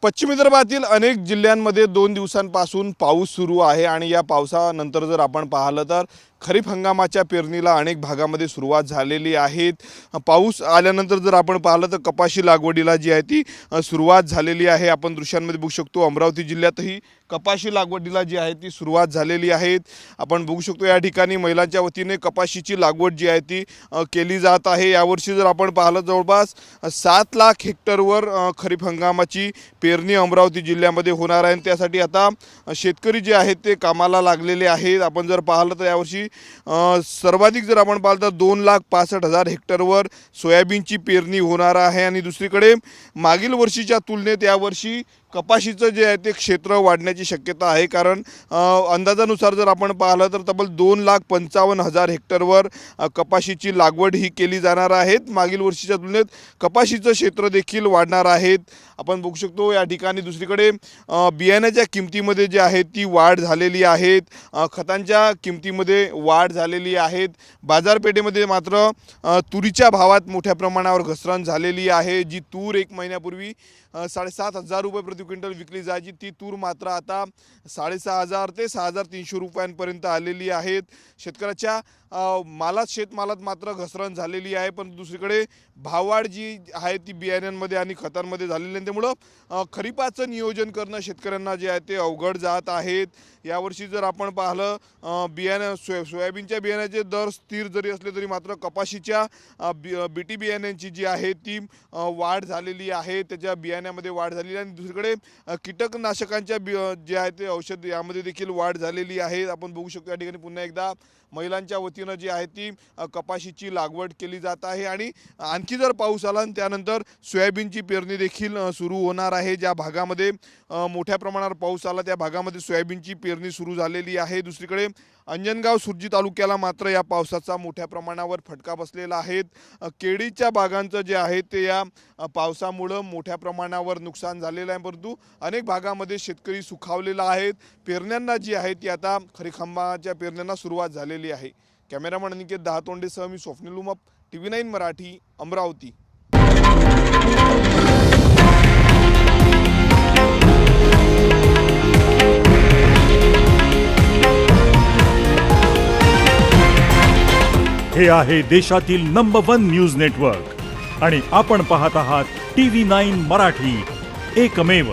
पश्चिम विदर्भातील अनेक जिल्ह्यांमध्ये 2 दिवसांपासून पाऊस सुरू आहे आणि या पावसानंतर जर आपण पाहिलं तर खरीप हंगामाच्या पेरणीला अनेक भागामध्ये सुरुवात झालेली आहे। पाऊस आल्यानंतर जर आपण पाहिलं तर कपाशी लागवडीला जी आहे ती सुरुवात झालेली आहे। आपण दृश्यांमध्ये बघू शकतो अमरावती जिल्ह्यातही कपाशी लागवडीला जी आहे ती सुरुवात झालेली आहे। आपण बघू शकतो या ठिकाणी महिलांच्या वतीने कपाशीची लागवड जी आहे ती केली जात आहे। यावर्षी जर आपण पाहिलं जवळपास 7 लाख हेक्टरवर खरीप हंगामाची पेरणी अमरावती जिल्ह्यामध्ये होणार आहे। त्यासाठी आता शेतकरी जे आहेत ते कामाला लागलेले आहेत। आपण जर पाहिलं तर यावर्षी सर्वाधिक जर आपण पाहिलं तर 2,65,000 हेक्टरवर सोयाबीनची पेरणी होणार आहे आणि दुसरीकडे मागील वर्षीच्या तुलनेत यावर्षी कपाशीचं जे आहे ते क्षेत्र वाढण्याची शक्यता आहे। कारण अंदाजानुसार जर आपण पाहिलं तर तब्बल 2,55,000 हेक्टरवर कपाशीची लागवड ही केली जाणार आहे। मागील वर्षीच्या तुलनेत कपाशीचं क्षेत्र देखील वाढणार आहे। आपण बघू शकतो या ठिकाणी दुसरीकडे बियाण्याच्या किमतीमध्ये जे आहे ती वाढ झालेली आहे, खतांच्या किमतीमध्ये वाढ झालेली आहे। बाजारपेठेमध्ये मात्र तुरीच्या भावात मोठ्या प्रमाणावर घसरण झालेली आहे। जी तूर 1 महिन्यापूर्वी 7,500 रुपये प्रति क्विंटल विकली जायची ती तूर मात्र आता 6,500 ते 6,300 रुपयांपर्यंत आलेली आहे। शेतकऱ्याच्या शेतमालात मात्र घसरण झालेली आहे, पण दुसरीकडे भाववाढ जी आहे ती बियाण्यांमध्ये आणि खतांमध्ये झालेली आहे। त्यामुळे खरीपाचं नियोजन करणं शेतकऱ्यांना जे आहे ते अवघड जात आहेत। यावर्षी जर आपण पाहिलं सोयाबीनच्या बियाण्याचे दर स्थिर जरी असले तरी मात्र कपाशीच्या बीटी बियाण्यांची जी आहे ती वाढ झालेली आहे, त्याच्या बियाण्यामध्ये वाढ झालेली आहे। आणि दुसरीकडे कीटकनाशकांच्या जे आहे ते औषध यामध्ये देखील वाढ झालेली आहे। आपण बघू शकतो या ठिकाणी पुन्हा एकदा महिलांच्या वतीनं जी आहे ती कपाशीची लागवड केली जात आहे आणि आणखी जर पाऊस आला आणि त्यानंतर सोयाबीनची पेरणी देखील सुरू होणार आहे। ज्या भागामध्ये मोठ्या प्रमाणावर पाऊस आला त्या भागामध्ये सोयाबीनची पेरणी सुरू झालेली आहे। दुसरीकडे अंजनगाव सुरजी तालुक्याला मात्र या पावसाचा मोठ्या प्रमाणावर फटका बसलेला आहे। केळीच्या बागांचं जे आहे ते या पावसामुळे मोठ्या प्रमाणावर नुकसान झालेलं आहे, परंतु अनेक भागामध्ये शेतकरी सुखावलेला आहेत। पेरण्यांना जी आहे ती आता खरीप हंगामाच्या पेरण्यांना सुरुवात झालेली आहे। कॅमेरामन अनिकेत दहातोंडेसह मी स्वप्नील उमप, TV9 मराठी, अमरावती। हे आहे देशातील नंबर 1 न्यूज नेटवर्क आणि आपण पाहत आहात TV9 मराठी, एकमेव।